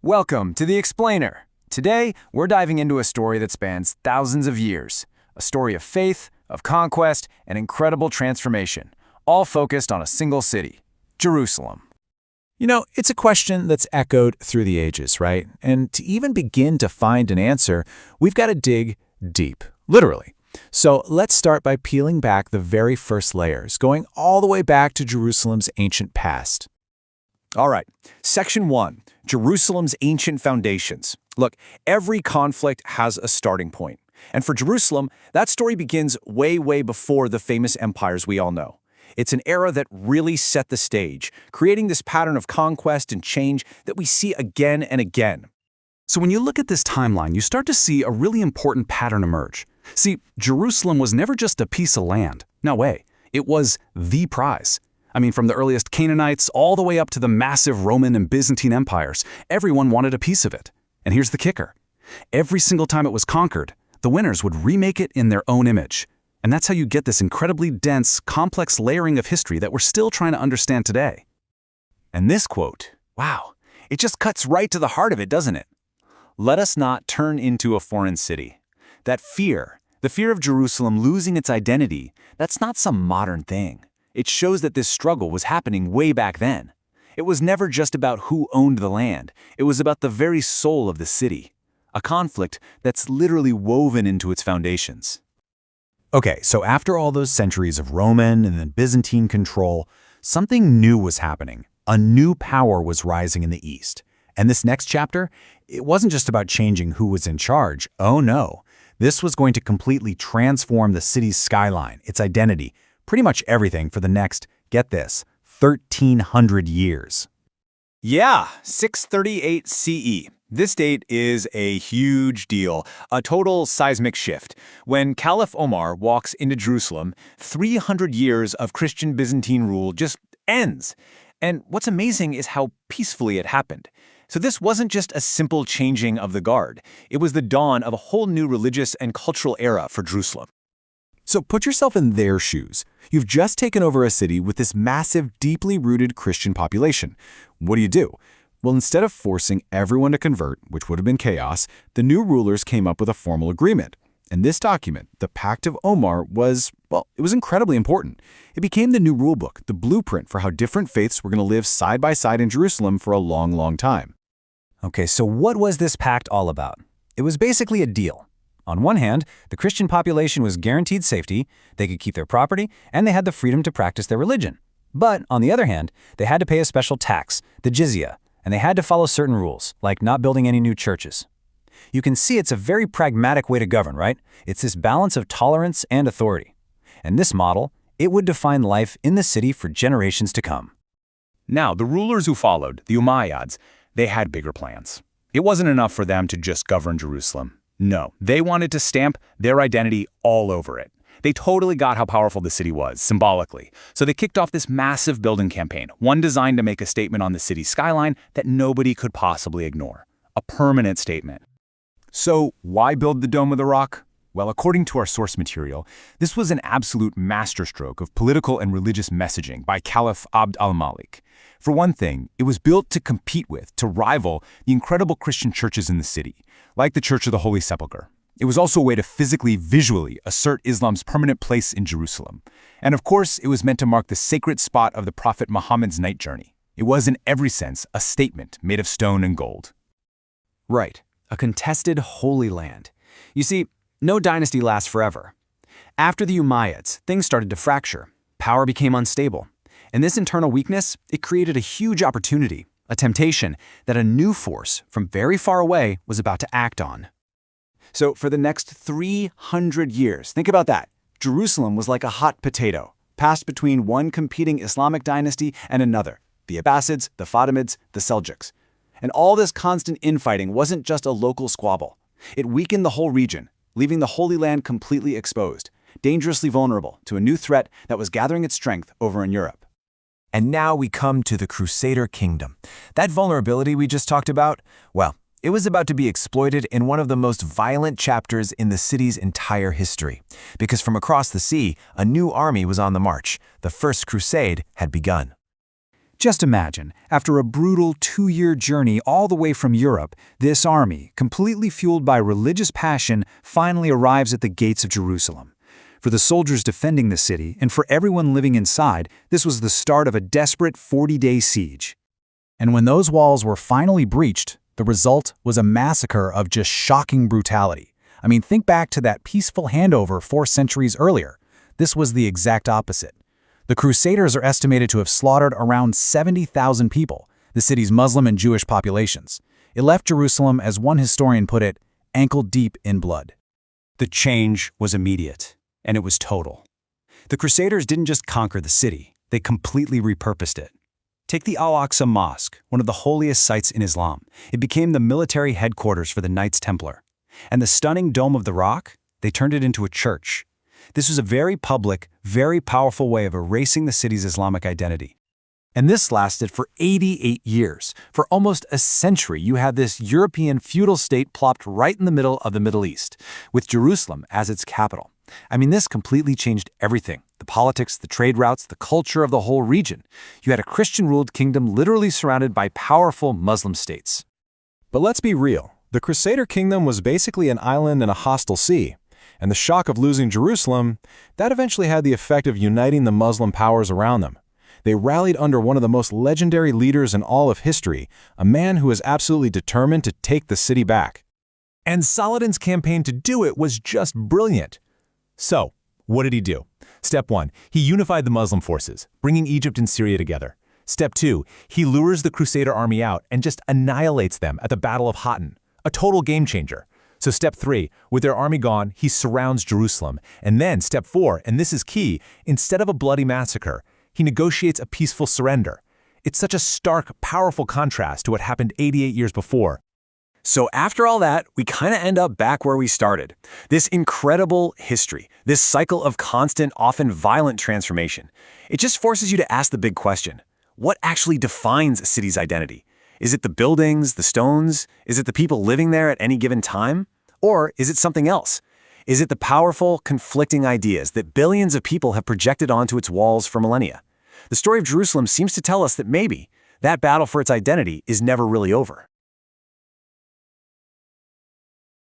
Welcome to The Explainer. Today, we're diving into a story that spans thousands of years. A story of faith, of conquest, and incredible transformation, all focused on a single city, Jerusalem. You know, it's a question that's echoed through the ages, right? And to even begin to find an answer, we've got to dig deep, literally. So let's start by peeling back the very first layers, going all the way back to Jerusalem's ancient past. All right, Section 1, Jerusalem's ancient foundations. Look, every conflict has a starting point. And for Jerusalem, that story begins way before the famous empires we all know. It's an era that really set the stage, creating this pattern of conquest and change that we see again and again. So when you look at this timeline, you start to see a really important pattern emerge. See, Jerusalem was never just a piece of land. No way. It was the prize. I mean, from the earliest Canaanites all the way up to the massive Roman and Byzantine empires, everyone wanted a piece of it. And here's the kicker. Every single time it was conquered, the winners would remake it in their own image. And that's how you get this incredibly dense, complex layering of history that we're still trying to understand today. And this quote, wow, it just cuts right to the heart of it, doesn't it? Let us not turn into a foreign city. That fear, the fear of Jerusalem losing its identity, that's not some modern thing. It shows that this struggle was happening way back then. It was never just about who owned the land. It was about the very soul of the city. A conflict that's literally woven into its foundations. Okay, so after all those centuries of Roman and then Byzantine control, something new was happening. A new power was rising in the East. And this next chapter, it wasn't just about changing who was in charge. Oh no. This was going to completely transform the city's skyline, its identity, pretty much everything for the next, get this, 1,300 years. Yeah, 638 CE. This date is a huge deal, a total seismic shift. When Caliph Omar walks into Jerusalem, 300 years of Christian Byzantine rule just ends. And what's amazing is how peacefully it happened. So this wasn't just a simple changing of the guard. It was the dawn of a whole new religious and cultural era for Jerusalem. So put yourself in their shoes. You've just taken over a city with this massive, deeply rooted Christian population. What do? Well, instead of forcing everyone to convert, which would have been chaos, the new rulers came up with a formal agreement. And this document, the Pact of Omar, was incredibly important. It became the new rulebook, the blueprint for how different faiths were going to live side by side in Jerusalem for a long time. Okay, so what was this pact all about? It was basically a deal. On one hand, the Christian population was guaranteed safety, they could keep their property, and they had the freedom to practice their religion. But on the other hand, they had to pay a special tax, the jizya, and they had to follow certain rules, like not building any new churches. You can see it's a very pragmatic way to govern, right? It's this balance of tolerance and authority. And this model, it would define life in the city for generations to come. Now, the rulers who followed, the Umayyads, they had bigger plans. It wasn't enough for them to just govern Jerusalem. No, they wanted to stamp their identity all over it. They totally got how powerful the city was, symbolically. So they kicked off this massive building campaign, one designed to make a statement on the city's skyline that nobody could possibly ignore. A permanent statement. So why build the Dome of the Rock? Well, according to our source material, this was an absolute masterstroke of political and religious messaging by Caliph Abd al-Malik. For one thing, it was built to compete with, to rival, the incredible Christian churches in the city, like the Church of the Holy Sepulchre. It was also a way to physically, visually assert Islam's permanent place in Jerusalem. And of course, it was meant to mark the sacred spot of the Prophet Muhammad's night journey. It was, in every sense, a statement made of stone and gold. Right, a contested holy land. You see, no dynasty lasts forever. After the Umayyads, things started to fracture. Power became unstable. And this internal weakness, it created a huge opportunity, a temptation that a new force from very far away was about to act on. So for the next 300 years, think about that. Jerusalem was like a hot potato, passed between one competing Islamic dynasty and another, the Abbasids, the Fatimids, the Seljuks. And all this constant infighting wasn't just a local squabble. It weakened the whole region, leaving the Holy Land completely exposed, dangerously vulnerable to a new threat that was gathering its strength over in Europe. And now we come to the Crusader Kingdom. That vulnerability we just talked about, well, it was about to be exploited in one of the most violent chapters in the city's entire history. Because from across the sea, a new army was on the march. The First Crusade had begun. Just imagine, after a brutal 2-year journey all the way from Europe, this army, completely fueled by religious passion, finally arrives at the gates of Jerusalem. For the soldiers defending the city, and for everyone living inside, this was the start of a desperate 40-day siege. And when those walls were finally breached, the result was a massacre of just shocking brutality. I mean, think back to that peaceful handover 4 centuries earlier. This was the exact opposite. The Crusaders are estimated to have slaughtered around 70,000 people, the city's Muslim and Jewish populations. It left Jerusalem, as one historian put it, ankle-deep in blood. The change was immediate, and it was total. The Crusaders didn't just conquer the city, they completely repurposed it. Take the Al-Aqsa Mosque, one of the holiest sites in Islam. It became the military headquarters for the Knights Templar. And the stunning Dome of the Rock, they turned it into a church. This was a very public, very powerful way of erasing the city's Islamic identity. And this lasted for 88 years. For almost a century, you had this European feudal state plopped right in the middle of the Middle East, with Jerusalem as its capital. I mean, this completely changed everything. The politics, the trade routes, the culture of the whole region. You had a Christian-ruled kingdom literally surrounded by powerful Muslim states. But let's be real. The Crusader kingdom was basically an island in a hostile sea. And the shock of losing Jerusalem, that eventually had the effect of uniting the Muslim powers around them. They rallied under one of the most legendary leaders in all of history, a man who was absolutely determined to take the city back. And Saladin's campaign to do it was just brilliant. So, what did he do? Step 1, he unified the Muslim forces, bringing Egypt and Syria together. Step 2, he lures the Crusader army out and just annihilates them at the Battle of Hattin, a total game changer. So step 3, with their army gone, he surrounds Jerusalem. And then step 4, and this is key, instead of a bloody massacre, he negotiates a peaceful surrender. It's such a stark, powerful contrast to what happened 88 years before. So after all that, we kind of end up back where we started. This incredible history, this cycle of constant, often violent transformation. It just forces you to ask the big question. What actually defines a city's identity? Is it the buildings, the stones? Is it the people living there at any given time? Or is it something else? Is it the powerful, conflicting ideas that billions of people have projected onto its walls for millennia? The story of Jerusalem seems to tell us that maybe that battle for its identity is never really over.